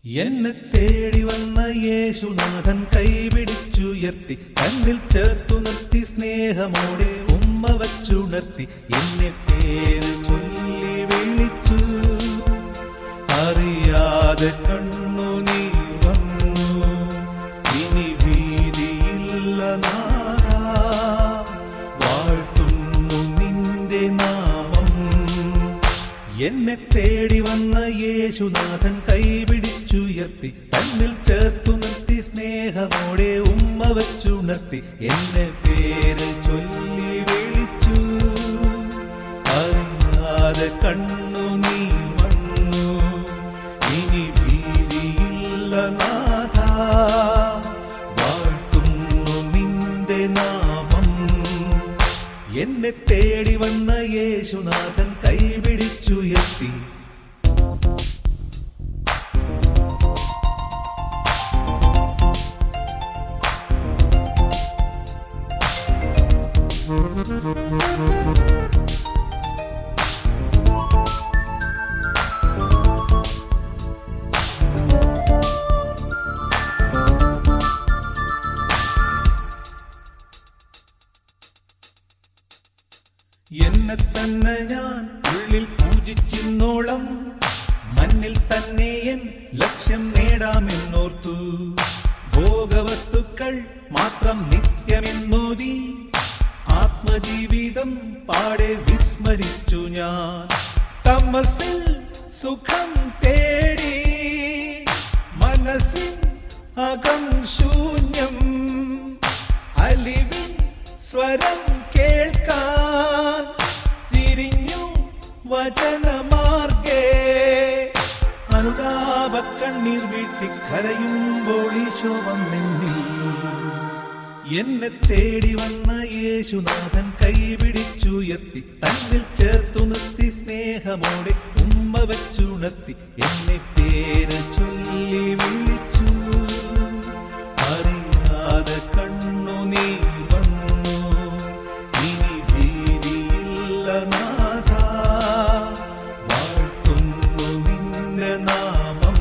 എന്നെ തേടി വന്ന യേശുനാഥൻ കൈപിടിച്ചുയർത്തി കണ്ണിൽ ചേർത്തു നിർത്തി സ്നേഹമോടെ ഉമ്മ വച്ചുണർത്തി എന്നെ പേര് ചൊല്ലി വിളിച്ചു അറിയാതെ കണ്ണുനീർ വന്നു ഇനി ഭീതിയില്ല നാഥാ വാഴ്ത്തുന്നു നിന്റെ നാമം എന്നെ തേടി വന്ന യേശുനാഥൻ കൈപിടിച്ചുയർത്തി കണ്ണിൽ ചേർത്തു നിർത്തി സ്നേഹമോടെ ഉമ്മ വച്ചുണർത്തി എന്നെ പേര് ചൊല്ലി വിളിച്ചു അറിയാതെ കണ്ണുനീർ വന്നു ഇനി ഭീതിയില്ല നാഥാ വാഴ്ത്തുന്നു നിന്റെ നാമം എന്നെ തേടി വന്ന യേശുനാഥൻ കൈപിടിച്ചുയർത്തി എന്നെ തന്നെ ഞാൻ ഉള്ളിൽ പൂജിച്ചിന്നോളം മണ്ണിൽ തന്നെ എൻ ലക്ഷ്യം നേടാമെന്നോർത്തു ഭോഗവസ്തുക്കൾ മാത്രം നിത്യമെന്നോതി ആത്മജീവിതം പാടെ വിസ്മരിച്ചു ഞാൻ തമസിൽ സുഖം തേടി മനസ്സിൽ അകം ശൂന്യം അലിവിൻ സ്വരം കേൾക്കാൻ തിരിഞ്ഞു വചനമാർഗേ അനുതാപ കണ്ണീർ വീഴ്ത്തി കരയുമ്പോൾ ഈശോ വന്നെന്നിൽ എന്നെ തേടി വന്ന യേശുനാഥൻ കൈപിടിച്ചുയർത്തി തന്നിൽ ചേർത്തു നിർത്തി സ്നേഹമോടെ ഉമ്മ വച്ചുണർത്തി എന്നെ പേര് ചൊല്ലി വിളിച്ചു അറിയാതെ കണ്ണുനീർ വന്നു ഇനി ഭീതിയില്ല നാഥാ വാഴ്ത്തുന്നു നിന്റെ നാമം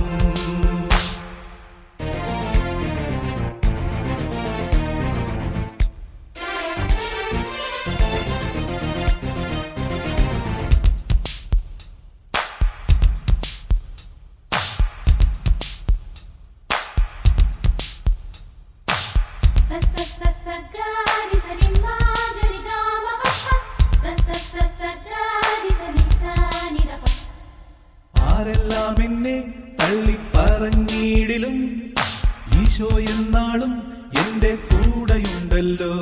ആരെല്ലാം എന്നെ തള്ളി പറഞ്ഞിടിലും ഈശോ എന്നാളും എന്റെ കൂടെയുണ്ടല്ലോ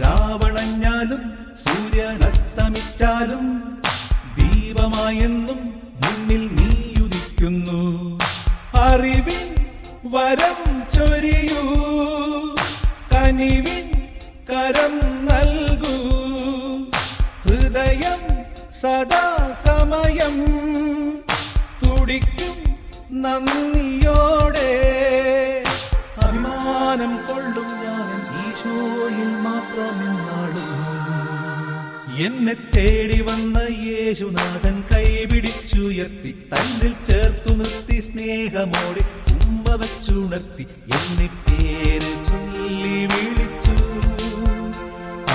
രാവണഞ്ഞാലും സൂര്യൻ അസ്തമിച്ചാലും ദീപമായെന്നും മുന്നിൽ നീയുദിക്കുന്നു അറിവിൻ വരം ചൊരിയൂ കനിവിൻ കരം നൽകൂ ഹൃദയം സദാ സമയം തുടിക്കും നന്ദിയോടെ അഭിമാനം കൊള്ളും ഞാൻ ഈശോയിൽ മാത്രമെന്നാളും എന്നെ തേടി വന്ന യേശുനാഥൻ കൈപിടിച്ചുയർത്തി തന്നിൽ ചേർത്തു നിർത്തി സ്നേഹമോടെ ഉമ്മ വച്ചുണർത്തി എന്നെ പേര് ചൊല്ലി വിളിച്ചു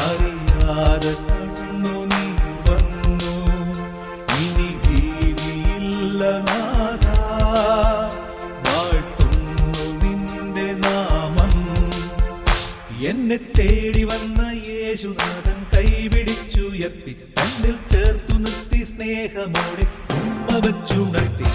അറിയാതെ കണ്ണുനീർ വന്നു ഇനി ഭീതിയില്ല നാഥാ വാഴ്ത്തുന്നു നിന്റെ നാമം എന്നെ തേടി വന്ന യേശുനാഥൻ കൈപിടിച്ചുയർത്തി തന്നിൽ ചേർത്തു നിർത്തി സ്നേഹമോടെ ഉമ്മ വച്ചുണർത്തി